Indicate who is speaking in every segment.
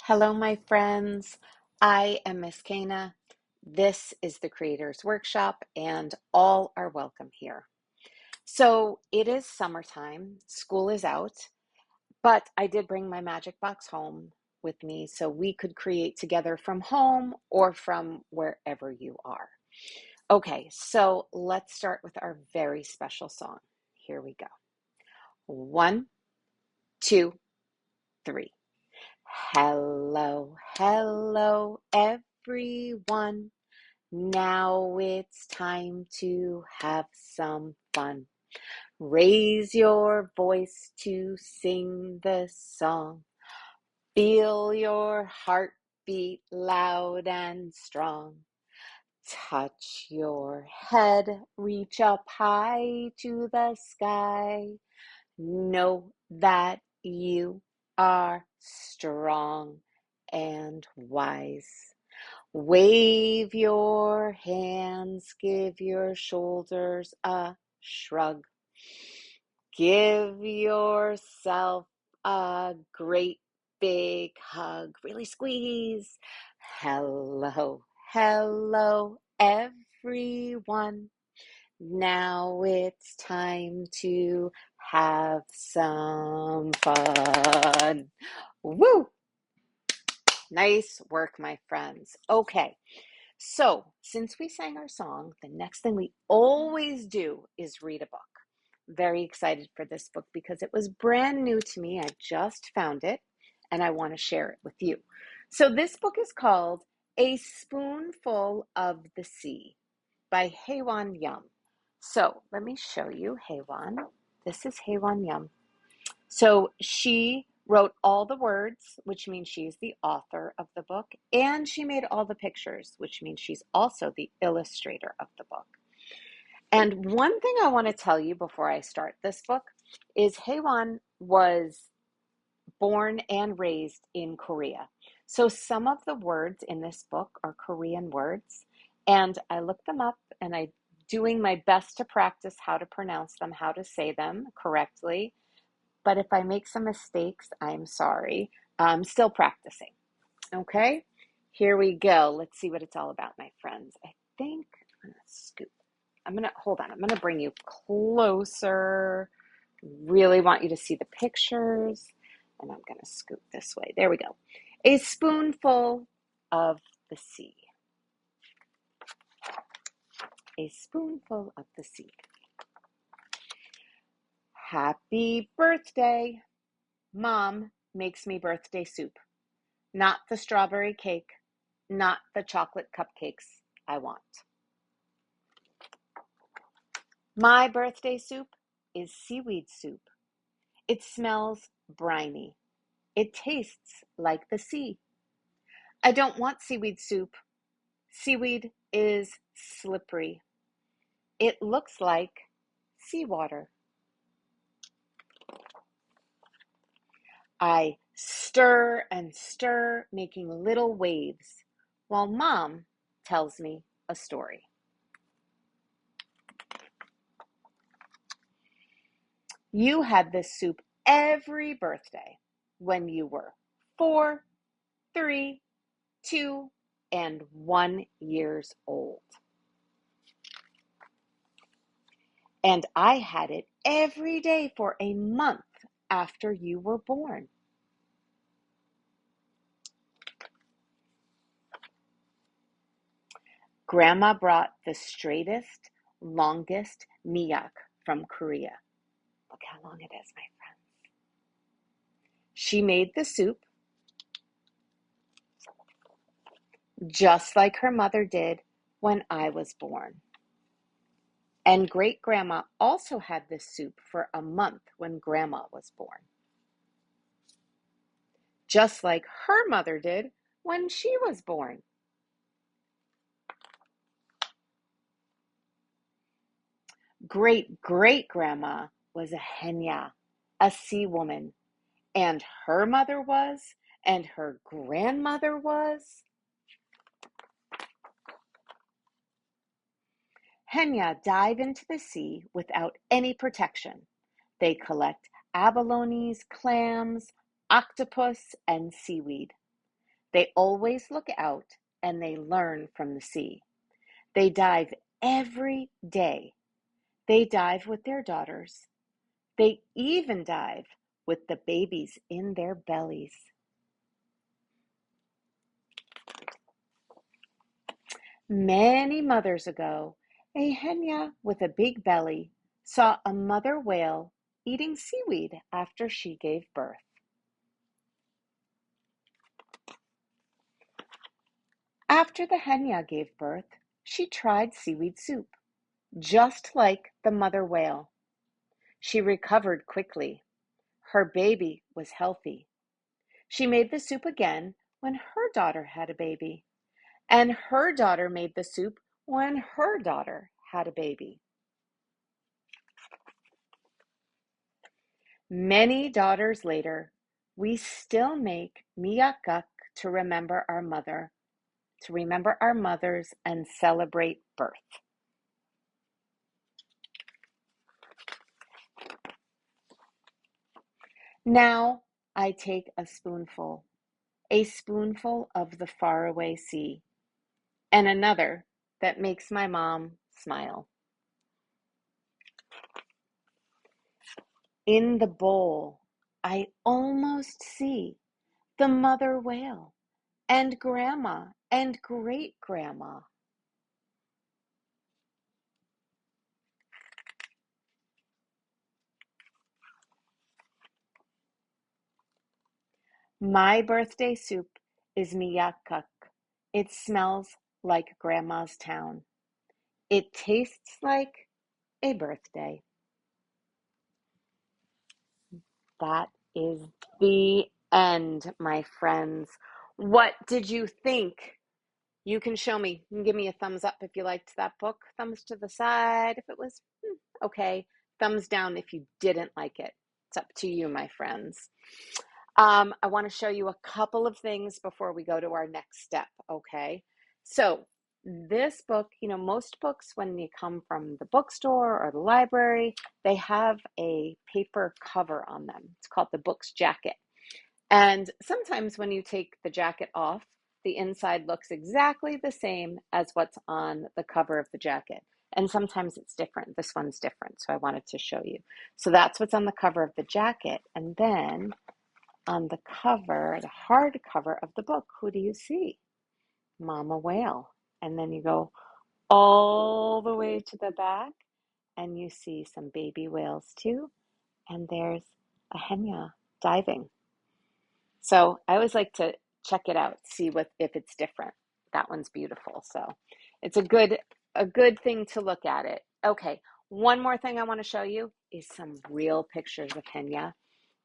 Speaker 1: Hello, my friends. I am Miss Kaena. This is the Creators Workshop, and all are welcome here. So it is summertime, school is out, but I did bring my magic box home with me so we could create together from home or from wherever you are. Okay, so let's start with our very special song. Here we go. One, two, three. Hello, hello, everyone. Now it's time to have some fun. Raise your voice to sing the song. Feel your heart beat loud and strong. Touch your head, reach up high to the sky. Know that you are strong and wise. Wave your hands, give your shoulders a shrug. Give yourself a great big hug. Really squeeze. Hello, hello, everyone. Now it's time to have some fun. Woo! Nice work, my friends. Okay, so since we sang our song, the next thing we always do is read a book. Very excited for this book because it was brand new to me. I just found it and I want to share it with you. So this book is called A Spoonful of the Sea by Hyewon Yum. So let me show you Hyewon. This is Hyewon Yum. So she wrote all the words, which means she's the author of the book, and she made all the pictures, which means she's also the illustrator of the book. And one thing I want to tell you before I start this book is Hyewon was born and raised in Korea. So some of the words in this book are Korean words, and I looked them up and I'm doing my best to practice how to pronounce them, how to say them correctly. But if I make some mistakes, I'm sorry. I'm still practicing. Okay, here we go. Let's see what it's all about, my friends. I think I'm gonna scoop. Hold on. I'm gonna bring you closer. Really want you to see the pictures. And I'm gonna scoop this way. There we go. A spoonful of the sea. A spoonful of the sea. Happy birthday. Mom makes me birthday soup. Not the strawberry cake, not the chocolate cupcakes I want. My birthday soup is seaweed soup. It smells briny. It tastes like the sea. I don't want seaweed soup. Seaweed is slippery. It looks like seawater. I stir and stir, making little waves, while Mom tells me a story. You had this soup every birthday when you were 4, 3, 2, and 1 years old. And I had it every day for a month after you were born. Grandma brought the straightest, longest miyak from Korea. Look how long it is, my friends. She made the soup just like her mother did when I was born. And great grandma also had this soup for a month when grandma was born. Just like her mother did when she was born. Great great grandma was a Henya, a sea woman, and her mother was, and her grandmother was. Henya dive into the sea without any protection. They collect abalones, clams, octopus, and seaweed. They always look out and they learn from the sea. They dive every day. They dive with their daughters. They even dive with the babies in their bellies. Many mothers ago, a hyena with a big belly saw a mother whale eating seaweed after she gave birth. After the hyena gave birth, she tried seaweed soup, just like the mother whale. She recovered quickly. Her baby was healthy. She made the soup again when her daughter had a baby, and her daughter made the soup when her daughter had a baby. Many daughters later, we still make miyakak to remember our mother, to remember our mothers and celebrate birth. Now I take a spoonful of the faraway sea, and another that makes my mom smile. In the bowl, I almost see the mother whale and grandma and great grandma. My birthday soup is miyakak. It smells like grandma's town. It tastes like a birthday. That is the end, my friends. What did you think? You can show me. You can give me a thumbs up if you liked that book. Thumbs to the side if it was okay. Thumbs down if you didn't like it. It's up to you, my friends. I want to show you a couple of things before we go to our next step, okay? So this book, most books when you come from the bookstore or the library, they have a paper cover on them. It's called the book's jacket. And sometimes when you take the jacket off, the inside looks exactly the same as what's on the cover of the jacket. And sometimes it's different. This one's different, so I wanted to show you. So that's what's on the cover of the jacket. And then on the cover, the hard cover of the book, who do you see? Mama whale. And then you go all the way to the back and you see some baby whales too. And there's a hyena diving. So I always like to check it out, see if it's different. That one's beautiful. So it's a good thing to look at it. Okay, one more thing I want to show you is some real pictures of hyena,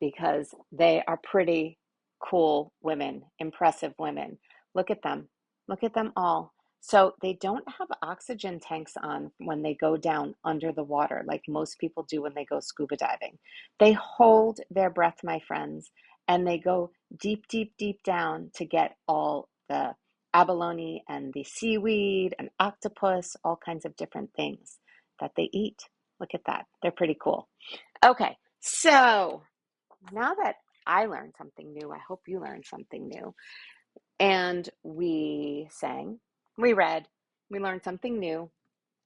Speaker 1: because they are pretty cool women, impressive women. Look at them. Look at them all. So they don't have oxygen tanks on when they go down under the water like most people do when they go scuba diving. They hold their breath, my friends, and they go deep, deep, deep down to get all the abalone and the seaweed and octopus, all kinds of different things that they eat. Look at that. They're pretty cool. Okay, so now that I learned something new, I hope you learned something new. And we sang, we read, we learned something new.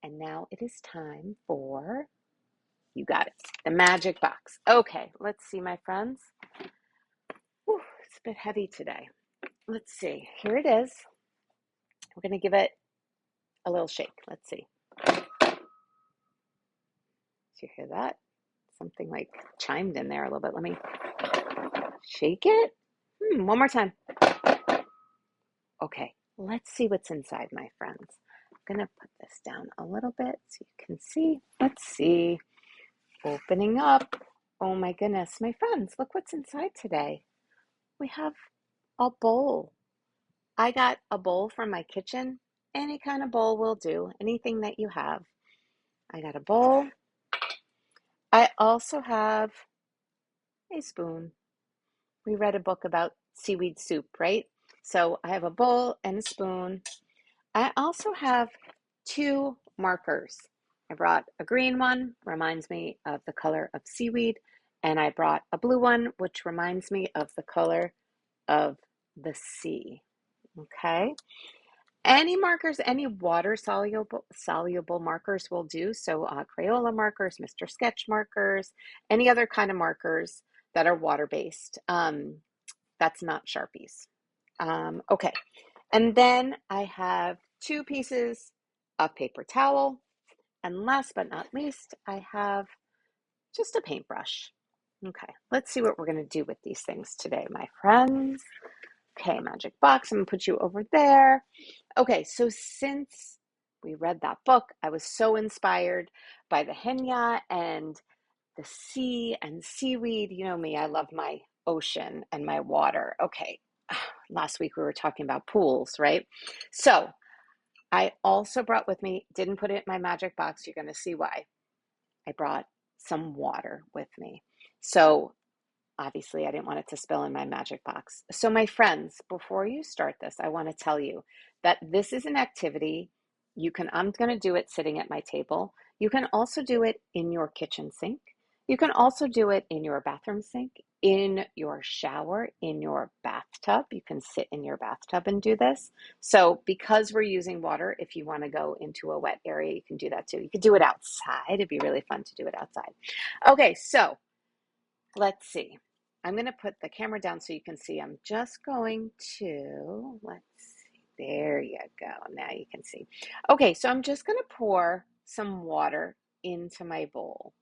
Speaker 1: And now it is time for, you got it, the magic box. Okay, let's see, my friends. Whew, it's a bit heavy today. Let's see. Here it is. We're going to give it a little shake. Let's see. Did you hear that? Something like chimed in there a little bit. Let me shake it. One more time. Okay, let's see what's inside, my friends. I'm going to put this down a little bit so you can see. Let's see. Opening up. Oh my goodness, my friends, look what's inside today. We have a bowl. I got a bowl from my kitchen. Any kind of bowl will do. Anything that you have. I got a bowl. I also have a spoon. We read a book about seaweed soup, right? So I have a bowl and a spoon. I also have two markers. I brought a green one, reminds me of the color of seaweed, and I brought a blue one, which reminds me of the color of the sea. Okay. Any markers, any water soluble markers will do. So Crayola markers, Mr. Sketch markers, any other kind of markers that are water based. That's not Sharpies. Okay. And then I have 2 pieces of paper towel. And last but not least, I have just a paintbrush. Okay, let's see what we're going to do with these things today, my friends. Okay, magic box, I'm going to put you over there. Okay, so since we read that book, I was so inspired by the Henya and the sea and seaweed. You know me, I love my ocean and my water. Okay, last week we were talking about pools, right? So I also brought with me, didn't put it in my magic box. You're going to see why. I brought some water with me. So obviously, I didn't want it to spill in my magic box. So, my friends, before you start this, I want to tell you that this is an activity I'm going to do it sitting at my table. You can also do it in your kitchen sink. You can also do it in your bathroom sink, in your shower, in your bathtub. You can sit in your bathtub and do this. So, because we're using water, if you want to go into a wet area, you can do that too. You could do it outside. It'd be really fun to do it outside. Okay, so let's see. I'm going to put the camera down so you can see. I'm just going to, let's see. There you go. Now you can see. Okay, so I'm just going to pour some water into my bowl.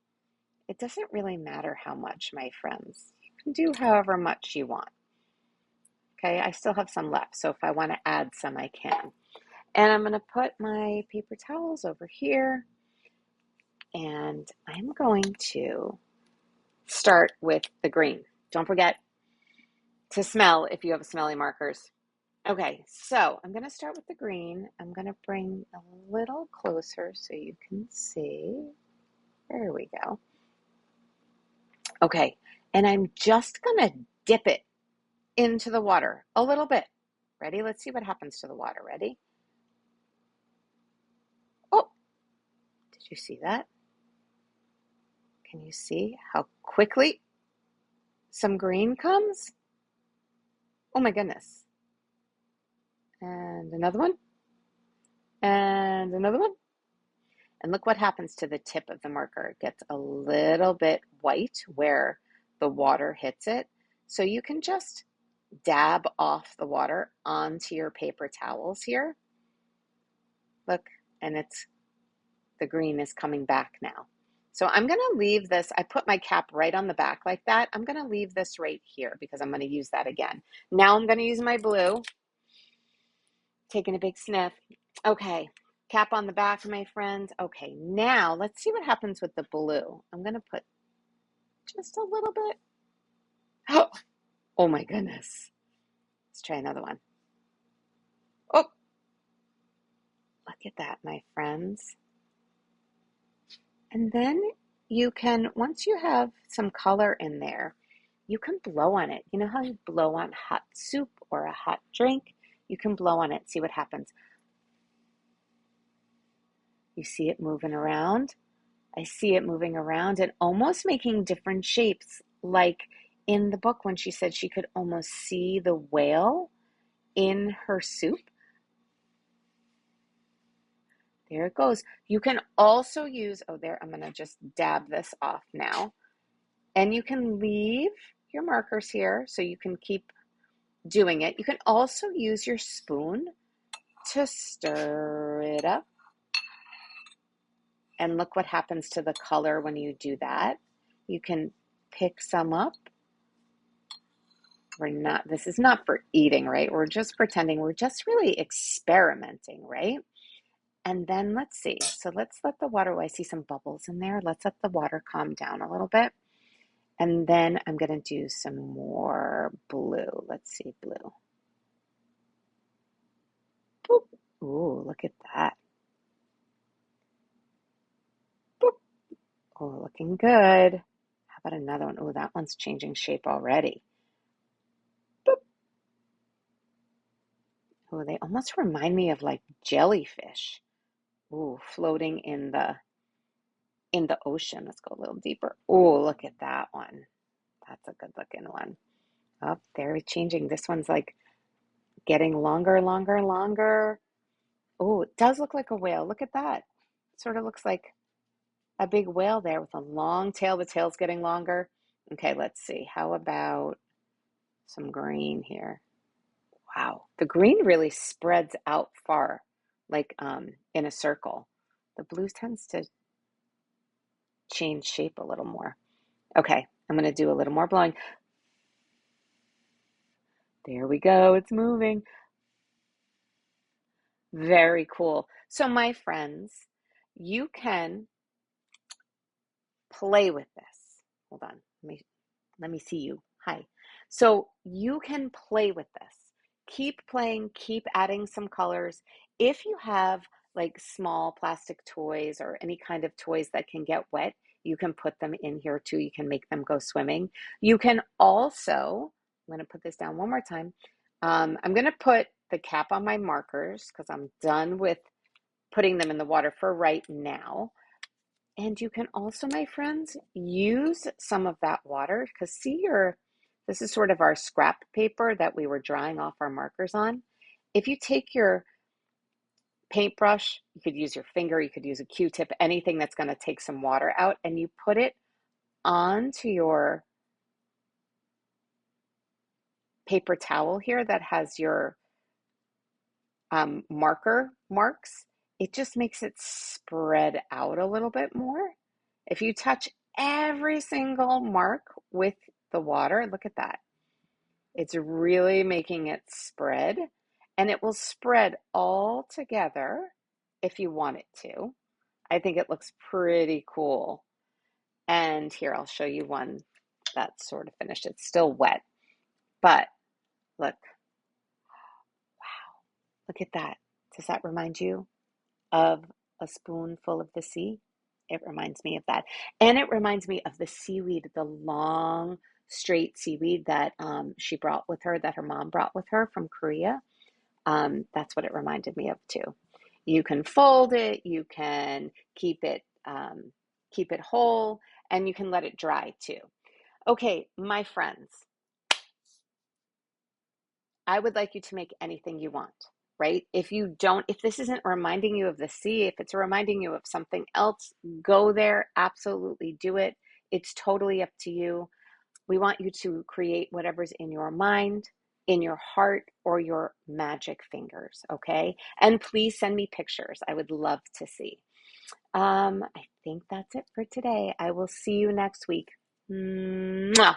Speaker 1: It doesn't really matter how much, my friends. You can do however much you want. Okay, I still have some left, so if I want to add some, I can. And I'm going to put my paper towels over here, and I'm going to start with the green. Don't forget to smell if you have smelly markers. Okay, so I'm going to start with the green. I'm going to bring a little closer so you can see. There we go. Okay, and I'm just going to dip it into the water a little bit. Ready? Let's see what happens to the water. Ready? Oh, did you see that? Can you see how quickly some green comes? Oh my goodness. And another one. And another one. And look what happens to the tip of the marker. It gets a little bit white where the water hits it. So you can just dab off the water onto your paper towels here. Look, and the green is coming back now. So I'm going to leave this. I put my cap right on the back like that. I'm going to leave this right here because I'm going to use that again. Now I'm going to use my blue. Taking a big sniff. Okay, cap on the back, my friends. Okay, now let's see what happens with the blue. I'm going to put just a little bit. Oh, oh my goodness. Let's try another one. Oh, look at that, my friends. And then you can, once you have some color in there, you can blow on it. You know how you blow on hot soup or a hot drink? You can blow on it, see what happens. You see it moving around? I see it moving around and almost making different shapes. Like in the book when she said she could almost see the whale in her soup. There it goes. You can also use, oh, there, I'm going to just dab this off now. And you can leave your markers here so you can keep doing it. You can also use your spoon to stir it up. And look what happens to the color when you do that. You can pick some up. This is not for eating, right? We're just pretending, we're just really experimenting, right? And then let's see. So let's let the water, I see some bubbles in there. Let's let the water calm down a little bit. And then I'm going to do some more blue. Let's see, blue. Boop. Ooh, look at that. Boop. Oh, looking good. How about another one? Oh, that one's changing shape already. Boop. Oh, they almost remind me of like jellyfish. Ooh, floating in the ocean. Let's go a little deeper. Oh, look at that one. That's a good looking one. Oh, they're changing. This one's like Getting longer, longer, longer. Oh, it does look like a whale. Look at that. Sort of looks like a big whale there with a long tail. The tail's getting longer. Okay, let's see. How about some green here? Wow, the green really spreads out far, like in a circle. The blue tends to change shape a little more. Okay, I'm going to do a little more blowing. There we go. It's moving. Very cool. So, my friends, you can play with this. Hold on. Let me see you. Hi. So you can play with this. Keep playing, keep adding some colors. If you have like small plastic toys or any kind of toys that can get wet, you can put them in here too. You can make them go swimming. You can also, I'm going to put this down one more time. I'm going to put the cap on my markers because I'm done with putting them in the water for right now. And you can also, my friends, use some of that water because this is sort of our scrap paper that we were drying off our markers on. If you take your paintbrush, you could use your finger, you could use a Q-tip, anything that's going to take some water out, and you put it onto your paper towel here that has your marks, it just makes it spread out a little bit more. If you touch every single mark with the water, look at that. It's really making it spread, and it will spread all together if you want it to. I think it looks pretty cool. And here, I'll show you one that's sort of finished. It's still wet, but look, look at that. Does that remind you of a spoonful of the sea? It reminds me of that. And it reminds me of the seaweed, the long, straight seaweed that she brought with her, that her mom brought with her from Korea. That's what it reminded me of too. You can fold it, you can keep it whole, and you can let it dry too. Okay, my friends, I would like you to make anything you want, right? If this isn't reminding you of the sea, if it's reminding you of something else, go there, absolutely do it. It's totally up to you. We want you to create whatever's in your mind, in your heart, or your magic fingers, okay? And please send me pictures. I would love to see. I think that's it for today. I will see you next week. Mwah.